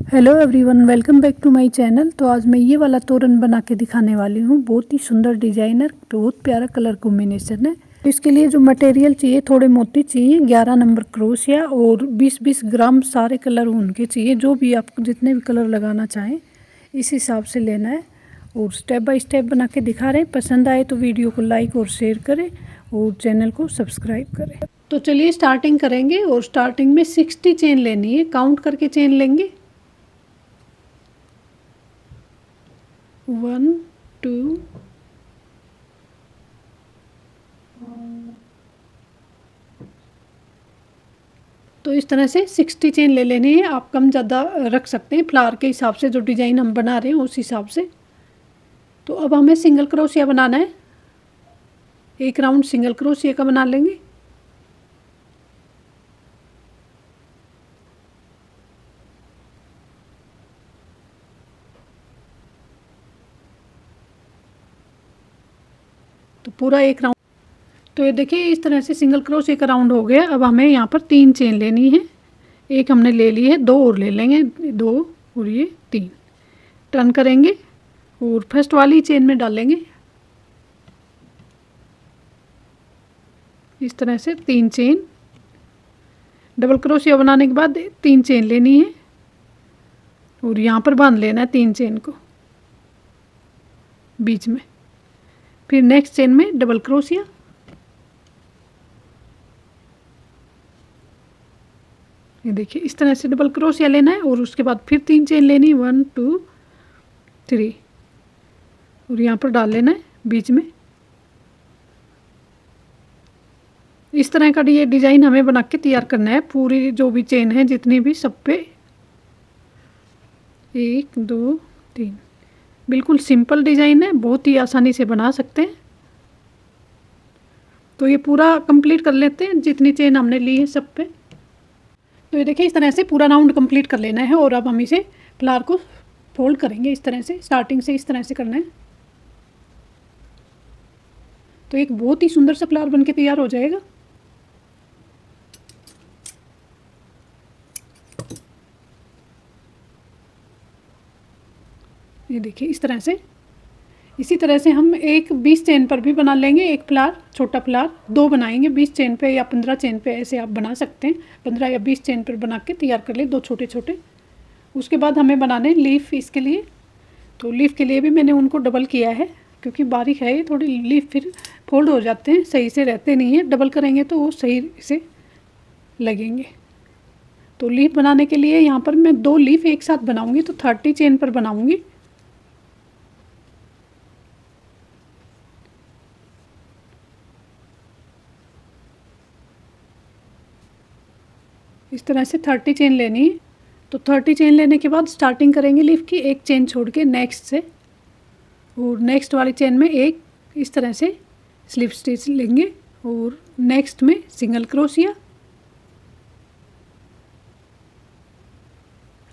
Hello everyone, welcome back to my channel. तो आज मैं ये वाला तोरण बना के दिखाने वाली हूँ। बहुत ही सुंदर डिजाइनर, बहुत प्यारा कलर कॉम्बिनेशन है। तो इसके लिए जो मटेरियल चाहिए, थोड़े मोती चाहिए, 11 नंबर क्रोशिया और 20-20 ग्राम सारे कलर उनके चाहिए। जो भी आप जितने भी कलर लगाना चाहें इस हिसाब से लेना है और स्टेप बाय स्टेप बना के दिखा रहे हैं। पसंद आए तो वीडियो को लाइक और शेयर करें और चैनल को सब्सक्राइब करें। तो चलिए स्टार्टिंग करेंगे। और स्टार्टिंग में 60 चेन लेनी है, काउंट करके चेन लेंगे। 1 2 तो इस तरह से 60 चेन ले लेनी है। आप कम ज़्यादा रख सकते हैं फ्लावर के हिसाब से, जो डिज़ाइन हम बना रहे हैं उस हिसाब से। तो अब हमें सिंगल क्रोशिया बनाना है। एक राउंड सिंगल क्रोशिया का बना लेंगे। तो पूरा एक राउंड। तो ये देखिए, इस तरह से सिंगल क्रोशिया का राउंड हो गया। अब हमें यहाँ पर 3 चेन लेनी है। एक हमने ले ली है, 2 और ले लेंगे, 2 और ये 3। टर्न करेंगे और फर्स्ट वाली चेन में डालेंगे। इस तरह से 3 चेन। डबल क्रोशिया बनाने के बाद 3 चेन लेनी है और यहाँ पर बांध लेना है 3 चेन को बीच में। फिर नेक्स्ट चेन में डबल क्रोशिया, ये देखिए इस तरह से डबल क्रोशिया लेना है और उसके बाद फिर 3 चेन लेनी, 1 2 3 और यहाँ पर डाल लेना है बीच में। इस तरह का ये डिज़ाइन हमें बना के तैयार करना है। पूरी जो भी चेन है जितनी भी, सब पे 1 2 3। बिल्कुल सिंपल डिज़ाइन है, बहुत ही आसानी से बना सकते हैं। तो ये पूरा कंप्लीट कर लेते हैं जितनी चेन हमने ली है सब पे। तो ये देखिए, इस तरह से पूरा राउंड कंप्लीट कर लेना है और अब हम इसे फ्लावर को फोल्ड करेंगे। इस तरह से स्टार्टिंग से इस तरह से करना है। तो एक बहुत ही सुंदर सा फ्लावर बन के तैयार हो जाएगा। ये देखिए इस तरह से। इसी तरह से हम एक 20 चेन पर भी बना लेंगे एक फ्लावर, छोटा फ्लावर। 2 बनाएंगे 20 चेन पे या 15 चेन पे, ऐसे आप बना सकते हैं। 15 या 20 चेन पर बना के तैयार कर ले 2 छोटे छोटे। उसके बाद हमें बनाने लीफ इसके लिए। तो लीफ के लिए भी मैंने उनको डबल किया है, क्योंकि बारीक है ये थोड़ी लीफ, फिर फोल्ड हो जाते हैं, सही से रहते नहीं हैं। डबल करेंगे तो वो सही से लगेंगे। तो लीफ बनाने के लिए यहाँ पर मैं 2 लीफ एक साथ बनाऊँगी, तो 30 चेन पर बनाऊँगी। इस तरह से 30 चेन लेनी है। तो 30 चेन लेने के बाद स्टार्टिंग करेंगे लीफ की, एक चेन छोड़ के नेक्स्ट से, और नेक्स्ट वाली चेन में एक इस तरह से स्लिप स्टिच लेंगे और नेक्स्ट में सिंगल क्रोशिया।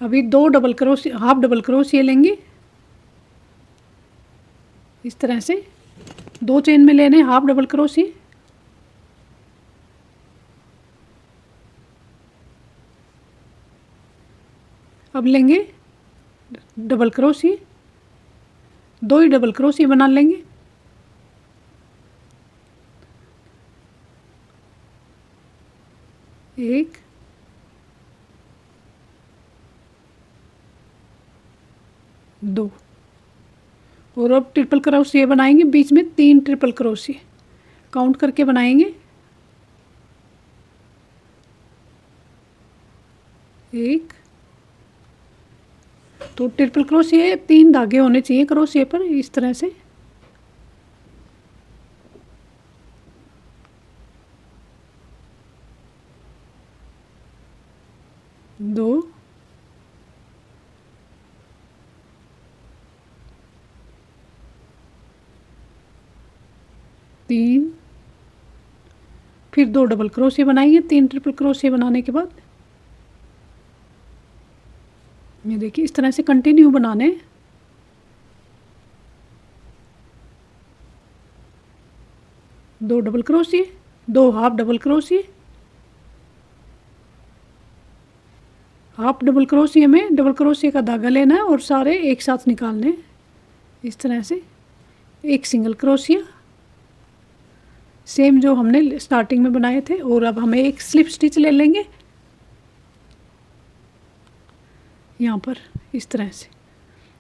अभी 2 double crochet, half double crochet लेंगे। इस तरह से 2 चेन में लेने हाफ डबल क्रोशिया। अब लेंगे डबल क्रोशिया, 2 ही डबल क्रोशिया बना लेंगे। एक, 2 और अब ट्रिपल क्रोशिया बनाएंगे। बीच में 3 ट्रिपल क्रोशिया काउंट करके बनाएंगे। 1, तो ट्रिपल क्रोशिया 3 धागे होने चाहिए क्रोशिया पर, इस तरह से। 2, 3, फिर 2 डबल क्रोशिया बनाएंगे 3 ट्रिपल क्रोशिया बनाने के बाद। ये देखिए इस तरह से कंटिन्यू बनाने। 2 double crochet, 2 half double crochet half double crochet में डबल क्रोशिया का धागा लेना है और सारे एक साथ निकालने हैं इस तरह से। एक सिंगल क्रोशिया सेम जो हमने स्टार्टिंग में बनाए थे, और अब हमें एक स्लिप स्टिच ले लेंगे यहाँ पर इस तरह से,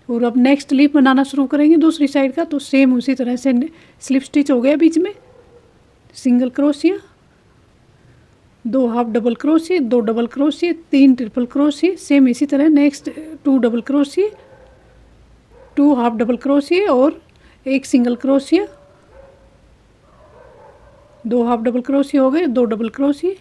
और अब नेक्स्ट लीफ बनाना शुरू करेंगे दूसरी साइड का। तो सेम उसी तरह से स्लिप स्टिच हो गया बीच में, single crochet, 2 half double crochet, 2 double crochet, 3 triple crochet, same इसी तरह next 2 double crochet, 2 half double crochet और एक single crochet, 2 half double crochet हो गए, 2 डबल क्रोशिया,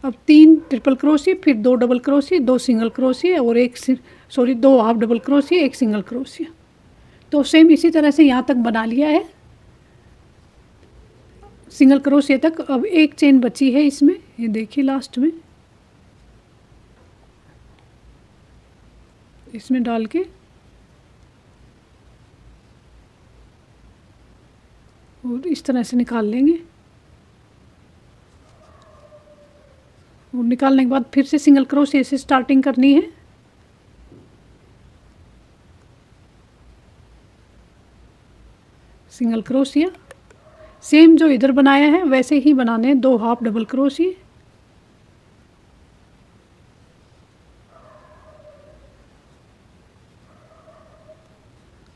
अब 3 ट्रिपल क्रोशिया, फिर 2 डबल क्रोशिया, 2 सिंगल क्रोशिया और 2 हाफ डबल क्रोशिया, एक सिंगल क्रोशिया। तो सेम इसी तरह से यहाँ तक बना लिया है सिंगल क्रोशिया तक। अब एक चेन बची है इसमें, ये देखिए लास्ट में इसमें डाल के और इस तरह से निकाल लेंगे, और निकालने के बाद फिर से सिंगल क्रोशिया से स्टार्टिंग करनी है। सिंगल क्रोशिया सेम जो इधर बनाया है वैसे ही बनाने हैं, 2 हाफ डबल क्रोशिया,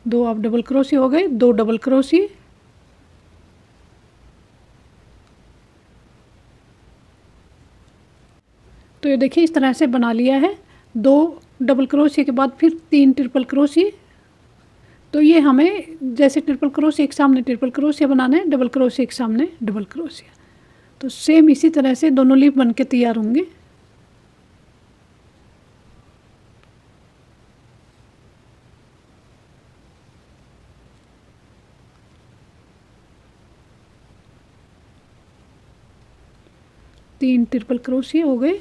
दो हाफ डबल क्रोशिया हो गए, 2 डबल क्रोशिया, तो ये देखिए इस तरह से बना लिया है। 2 डबल क्रोशिया के बाद फिर 3 ट्रिपल क्रोशिया। तो ये हमें जैसे ट्रिपल क्रोशिया एक सामने ट्रिपल क्रोशिया बनाना है, डबल क्रोशिया एक सामने डबल क्रोशिया। तो सेम इसी तरह से दोनों लीफ बन के तैयार होंगे। तीन ट्रिपल क्रोशिया हो गए,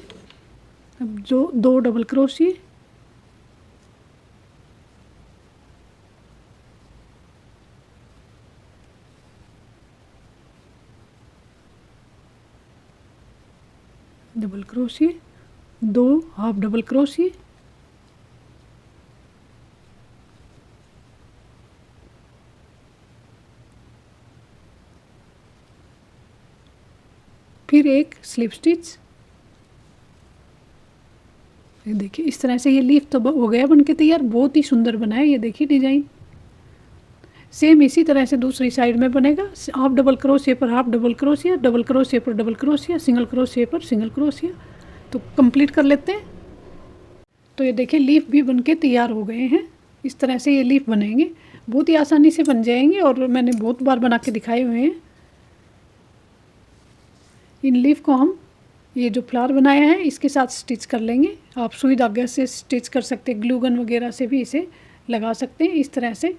अब जो 2 double crochet, double crochet, 2 half double crochet, फिर एक स्लिप स्टिच। ये देखिए इस तरह से ये लीफ तो हो गया बनके तैयार, बहुत ही सुंदर बना है। ये देखिए डिजाइन सेम इसी तरह से दूसरी साइड में बनेगा। हाफ डबल क्रोशिया पर half double crochet, double crochet पर डबल क्रोशिया, सिंगल क्रोशिया पर सिंगल क्रोशिया। तो कंप्लीट कर लेते हैं। तो ये देखिए लीफ भी बनके तैयार हो गए हैं। इस तरह से ये लीफ बनेंगे, बहुत ही आसानी से बन जाएंगे और मैंने बहुत बार बना के दिखाए हुए हैं। इन लीफ को हम ये जो फ्लावर बनाया है इसके साथ स्टिच कर लेंगे। आप सुई धागे से स्टिच कर सकते हैं, ग्लू गन वगैरह से भी इसे लगा सकते हैं इस तरह से।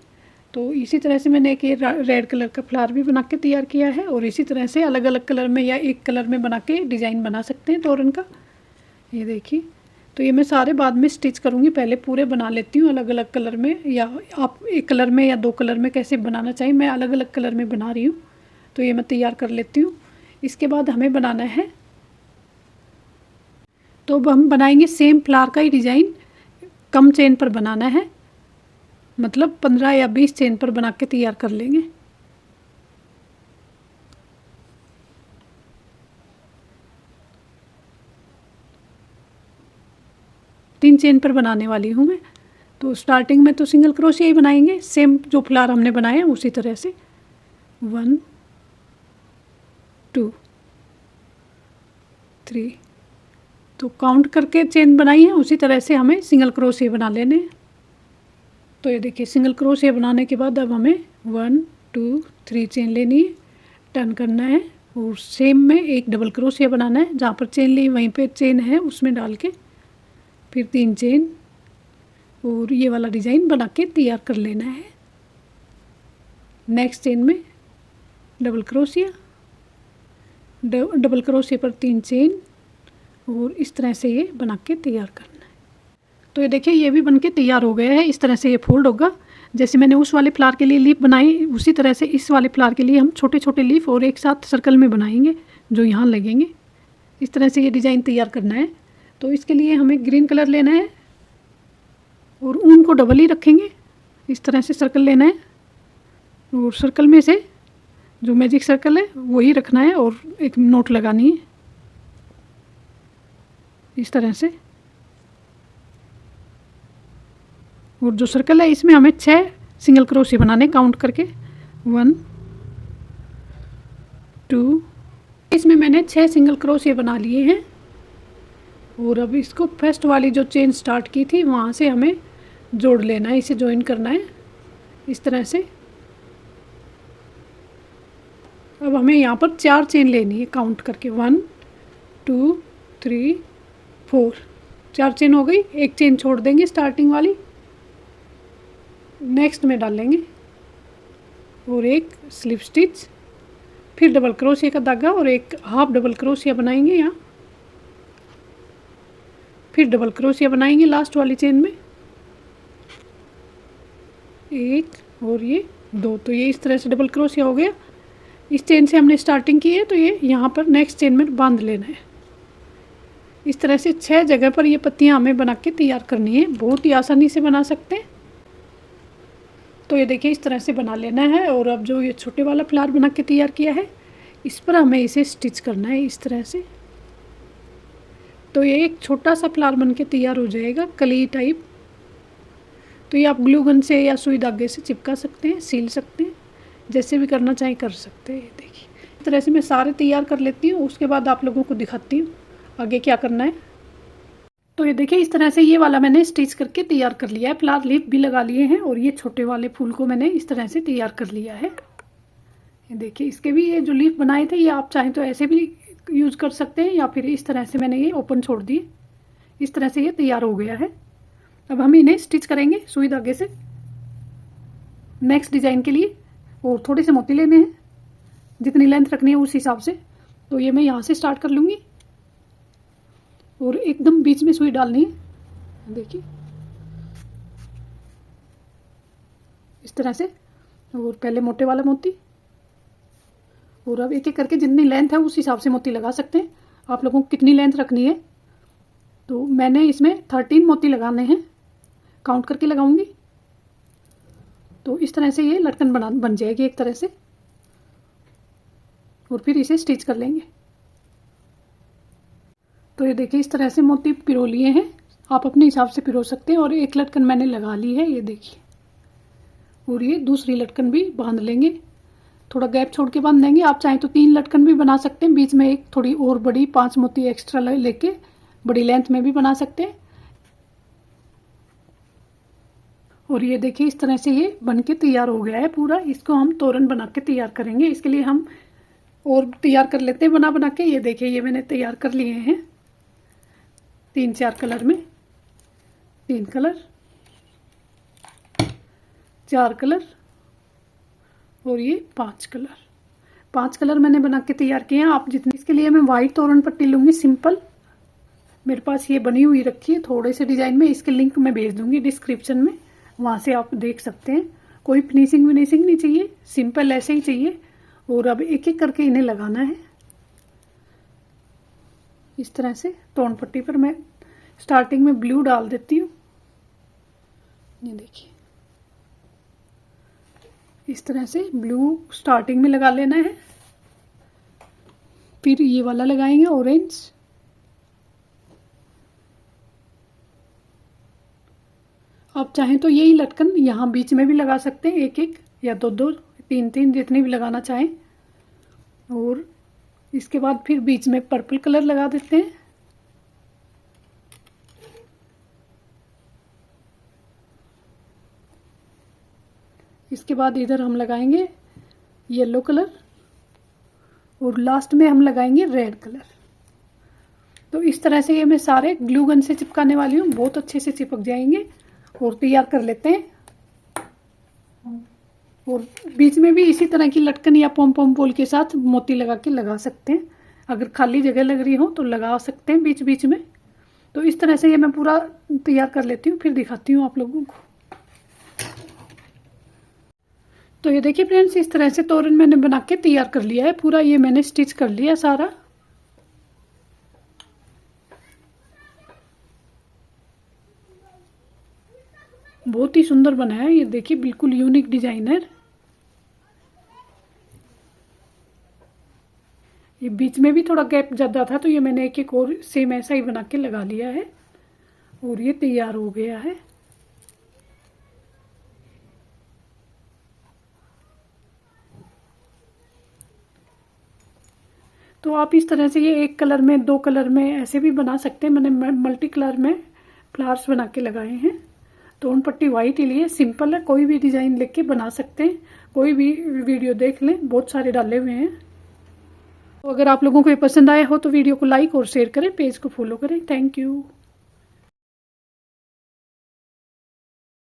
तो इसी तरह से मैंने एक ये रेड कलर का फ्लावर भी बना के तैयार किया है, और इसी तरह से अलग अलग कलर में या एक कलर में बना के डिज़ाइन बना सकते हैं तोरण का। ये देखिए, तो ये मैं सारे बाद में स्टिच करूँगी, पहले पूरे बना लेती हूँ अलग अलग कलर में, या आप एक कलर में या 2 कलर में कैसे बनाना चाहिए, मैं अलग अलग कलर में बना रही हूँ। तो ये मैं तैयार कर लेती हूँ। इसके बाद हमें बनाना है, तो अब हम बनाएंगे सेम फ्लावर का ही डिज़ाइन, कम चेन पर बनाना है, मतलब 15 या 20 चेन पर बना के तैयार कर लेंगे। तीन चेन पर बनाने वाली हूँ मैं। तो स्टार्टिंग में तो सिंगल क्रोशिया ही बनाएंगे, सेम जो फ्लावर हमने बनाए उसी तरह से। 1 2 3, तो काउंट करके चेन बनाई है, उसी तरह से हमें सिंगल क्रोशिया बना लेने हैं। तो ये देखिए सिंगल क्रोशिया बनाने के बाद अब हमें 1 2 3 चेन लेनी है, टर्न करना है, और सेम में एक डबल क्रोशिया बनाना है, जहाँ पर चेन ली वहीं पे चेन है उसमें डाल के फिर 3 चेन, और ये वाला डिज़ाइन बना के तैयार कर लेना है। नेक्स्ट चेन में डबल क्रोशिया, डबल क्रोशिया पर 3 चेन, और इस तरह से ये बना के तैयार करना है। तो ये देखिए ये भी बन के तैयार हो गया है। इस तरह से ये फोल्ड होगा, जैसे मैंने उस वाले फ्लावर के लिए लीफ बनाई उसी तरह से इस वाले फ्लावर के लिए हम छोटे छोटे लीफ और एक साथ सर्कल में बनाएंगे। जो यहाँ लगेंगे। इस तरह से ये डिज़ाइन तैयार करना है। तो इसके लिए हमें ग्रीन कलर लेना है और ऊन को डबल ही रखेंगे। इस तरह से सर्कल लेना है और सर्कल में से जो मैजिक सर्कल है वही रखना है और एक नोट लगानी है इस तरह से। और जो सर्कल है इसमें हमें 6 सिंगल क्रोशिया बनाने काउंट करके 1 2। इसमें मैंने 6 सिंगल क्रोशिया बना लिए हैं। और अब इसको फर्स्ट वाली जो चेन स्टार्ट की थी वहाँ से हमें जोड़ लेना है, इसे ज्वाइन करना है इस तरह से। अब हमें यहाँ पर 4 चेन लेनी है काउंट करके 1 2 3 4। 4 चेन हो गई। एक चेन छोड़ देंगे स्टार्टिंग वाली, नेक्स्ट में डालेंगे और एक स्लिप स्टिच, फिर डबल क्रोशिया का धागा और एक हाफ डबल क्रोशिया बनाएंगे यहाँ, फिर डबल क्रोशिया बनाएंगे लास्ट वाली चेन में, एक और ये 2। तो ये इस तरह से डबल क्रोशिया हो गया। इस चेन से हमने स्टार्टिंग की है तो ये यहाँ पर नेक्स्ट चेन में बांध लेना है। इस तरह से 6 जगह पर ये पत्तियाँ हमें बना के तैयार करनी है। बहुत ही आसानी से बना सकते हैं। तो ये देखिए इस तरह से बना लेना है। और अब जो ये छोटे वाला फ्लावर बना के तैयार किया है इस पर हमें इसे स्टिच करना है इस तरह से। तो ये एक छोटा सा फ्लावर बन के तैयार हो जाएगा, कली टाइप। तो ये आप ग्लू गन से या सुई धागे से चिपका सकते हैं, सील सकते हैं, जैसे भी करना चाहें कर सकते हैं। ये देखिए इस तरह से मैं सारे तैयार कर लेती हूँ, उसके बाद आप लोगों को दिखाती हूँ आगे क्या करना है। तो ये देखिए इस तरह से ये वाला मैंने स्टिच करके तैयार कर लिया है। फ्लावर लीफ भी लगा लिए हैं और ये छोटे वाले फूल को मैंने इस तरह से तैयार कर लिया है। ये देखिए इसके भी ये जो लीफ बनाए थे ये आप चाहें तो ऐसे भी यूज़ कर सकते हैं या फिर इस तरह से मैंने ये ओपन छोड़ दिए। इस तरह से ये तैयार हो गया है। अब हम इन्हें स्टिच करेंगे सुई धागे से नेक्स्ट डिज़ाइन के लिए। और थोड़े से मोती लेने हैं, जितनी लेंथ रखनी है उस हिसाब से। तो ये मैं यहाँ से स्टार्ट कर लूँगी और एकदम बीच में सुई डालनी है। देखिए इस तरह से। और पहले मोटे वाला मोती और अब एक एक करके जितनी लेंथ है उस हिसाब से मोती लगा सकते हैं। आप लोगों को कितनी लेंथ रखनी है तो मैंने इसमें 13 मोती लगाने हैं, काउंट करके लगाऊंगी। तो इस तरह से ये लटकन बन जाएगी एक तरह से। और फिर इसे स्टिच कर लेंगे। तो ये देखिए इस तरह से मोती पिरो लिए हैं, आप अपने हिसाब से पिरो सकते हैं। और एक लटकन मैंने लगा ली है, ये देखिए। और ये दूसरी लटकन भी बांध लेंगे, थोड़ा गैप छोड़ के बांध देंगे। आप चाहें तो 3 लटकन भी बना सकते हैं, बीच में एक थोड़ी और बड़ी 5 मोती एक्स्ट्रा लेके बड़ी लेंथ में भी बना सकते हैं। और ये देखिए इस तरह से ये बन के तैयार हो गया है पूरा। इसको हम तोरण बना के तैयार करेंगे। इसके लिए हम और तैयार कर लेते हैं बना के। ये देखिए ये मैंने तैयार कर लिए हैं 3-4 कलर में, 3 कलर, 4 कलर और ये 5 कलर। 5 कलर मैंने बना के तैयार किए हैं। आप जितने, इसके लिए मैं वाइट तोरण पट्टी लूँगी सिंपल। मेरे पास ये बनी हुई रखी है थोड़े से डिज़ाइन में, इसके लिंक मैं भेज दूँगी डिस्क्रिप्शन में, वहाँ से आप देख सकते हैं। कोई फिनिशिंग विनिशिंग नहीं चाहिए, सिंपल ऐसे ही चाहिए। और अब एक एक करके इन्हें लगाना है इस तरह से। तोरण पट्टी पर मैं स्टार्टिंग में ब्लू डाल देती हूँ। ये देखिए इस तरह से ब्लू स्टार्टिंग में लगा लेना है। फिर ये वाला लगाएंगे ऑरेंज, आप चाहें तो यही लटकन यहाँ बीच में भी लगा सकते हैं, एक एक या दो दो 3-3 जितनी भी लगाना चाहें। और इसके बाद फिर बीच में पर्पल कलर लगा देते हैं। इसके बाद इधर हम लगाएंगे येलो कलर और लास्ट में हम लगाएंगे रेड कलर। तो इस तरह से ये मैं सारे ग्लू गन से चिपकाने वाली हूँ, बहुत अच्छे से चिपक जाएंगे। और तैयार कर लेते हैं। और बीच में भी इसी तरह की लटकन या पॉम पॉम बॉल के साथ मोती लगा के लगा सकते हैं। अगर खाली जगह लग रही हो तो लगा सकते हैं बीच बीच में। तो इस तरह से ये मैं पूरा तैयार कर लेती हूँ, फिर दिखाती हूँ आप लोगों को। तो ये देखिए फ्रेंड्स, इस तरह से तोरण मैंने बना के तैयार कर लिया है पूरा। ये मैंने स्टिच कर लिया सारा। बहुत ही सुंदर बना है ये, देखिए बिल्कुल यूनिक डिजाइन है। ये बीच में भी थोड़ा गैप ज़्यादा था, तो ये मैंने एक एक और सेम ऐसा ही बना के लगा लिया है और ये तैयार हो गया है। तो आप इस तरह से ये एक कलर में, दो कलर में ऐसे भी बना सकते हैं। मैंने मल्टी कलर में फ्लावर्स बना के लगाए हैं। तो उन पट्टी वाइट ही लिए, सिंपल है, कोई भी डिज़ाइन लेके बना सकते हैं। कोई भी वीडियो देख लें, बहुत सारे डाले हुए हैं। तो अगर आप लोगों को ये पसंद आया हो तो वीडियो को लाइक और शेयर करें, पेज को फॉलो करें। Thank you.